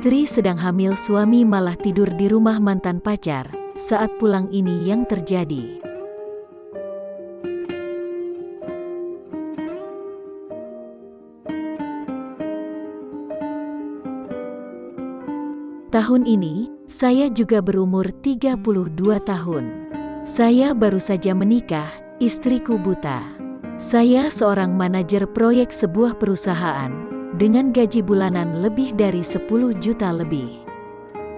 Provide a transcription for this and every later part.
Istri sedang hamil, suami malah tidur di rumah mantan pacar. Saat pulang ini yang terjadi. Tahun ini, saya juga berumur 32 tahun. Saya baru saja menikah, istriku buta. Saya seorang manajer proyek sebuah perusahaan, dengan gaji bulanan lebih dari 10 juta lebih.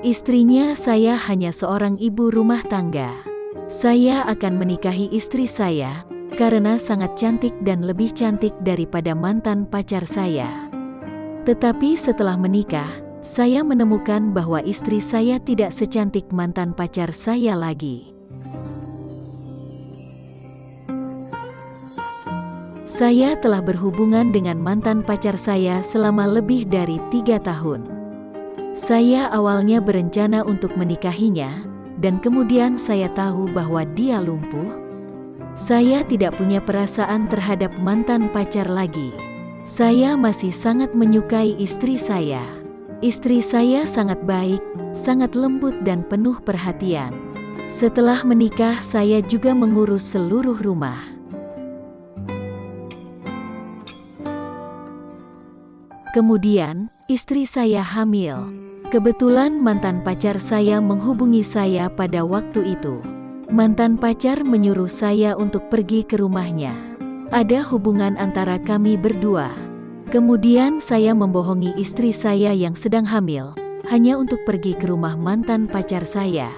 Istrinya saya hanya seorang ibu rumah tangga. Saya akan menikahi istri saya, karena sangat cantik dan lebih cantik daripada mantan pacar saya. Tetapi setelah menikah, saya menemukan bahwa istri saya tidak secantik mantan pacar saya lagi. Saya telah berhubungan dengan mantan pacar saya selama lebih dari 3 tahun. Saya awalnya berencana untuk menikahinya, dan kemudian saya tahu bahwa dia lumpuh. Saya tidak punya perasaan terhadap mantan pacar lagi. Saya masih sangat menyukai istri saya. Istri saya sangat baik, sangat lembut dan penuh perhatian. Setelah menikah, saya juga mengurus seluruh rumah. Kemudian, istri saya hamil. Kebetulan mantan pacar saya menghubungi saya pada waktu itu. Mantan pacar menyuruh saya untuk pergi ke rumahnya. Ada hubungan antara kami berdua. Kemudian saya membohongi istri saya yang sedang hamil, hanya untuk pergi ke rumah mantan pacar saya.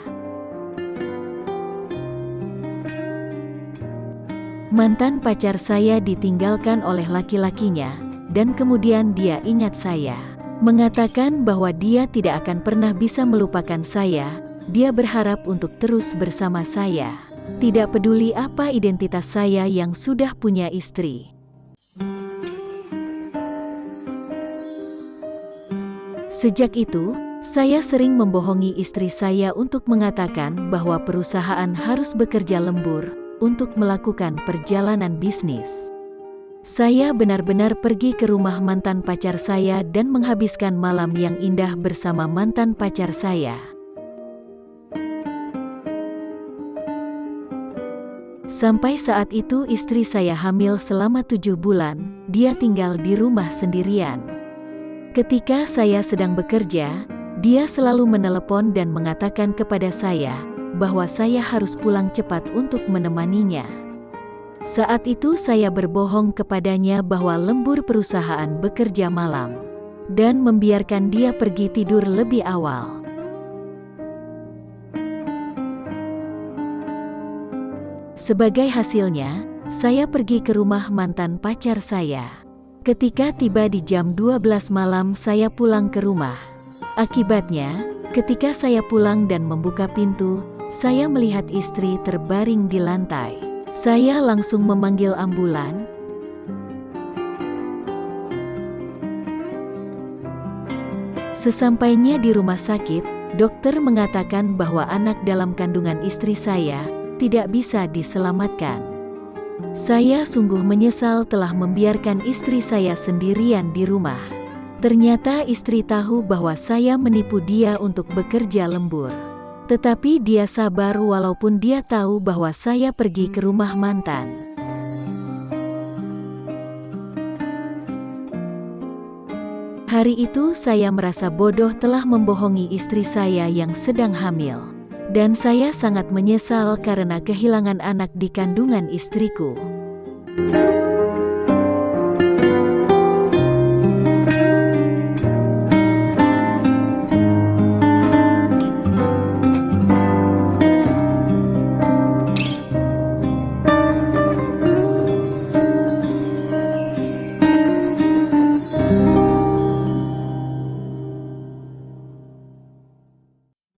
Mantan pacar saya ditinggalkan oleh laki-lakinya, dan kemudian dia ingat saya. Mengatakan bahwa dia tidak akan pernah bisa melupakan saya. Dia berharap untuk terus bersama saya. Tidak peduli apa identitas saya yang sudah punya istri. Sejak itu, saya sering membohongi istri saya untuk mengatakan bahwa perusahaan harus bekerja lembur untuk melakukan perjalanan bisnis. Saya benar-benar pergi ke rumah mantan pacar saya dan menghabiskan malam yang indah bersama mantan pacar saya. Sampai saat itu istri saya hamil selama 7 bulan, dia tinggal di rumah sendirian. Ketika saya sedang bekerja, dia selalu menelepon dan mengatakan kepada saya bahwa saya harus pulang cepat untuk menemaninya. Saat itu saya berbohong kepadanya bahwa lembur perusahaan bekerja malam, dan membiarkan dia pergi tidur lebih awal. Sebagai hasilnya, saya pergi ke rumah mantan pacar saya. Ketika tiba di jam 12 malam saya pulang ke rumah. Akibatnya, ketika saya pulang dan membuka pintu, saya melihat istri terbaring di lantai. Saya langsung memanggil ambulan. Sesampainya di rumah sakit, dokter mengatakan bahwa anak dalam kandungan istri saya tidak bisa diselamatkan. Saya sungguh menyesal telah membiarkan istri saya sendirian di rumah. Ternyata istri tahu bahwa saya menipu dia untuk bekerja lembur. Tetapi dia sabar walaupun dia tahu bahwa saya pergi ke rumah mantan. Hari itu saya merasa bodoh telah membohongi istri saya yang sedang hamil. Dan saya sangat menyesal karena kehilangan anak di kandungan istriku.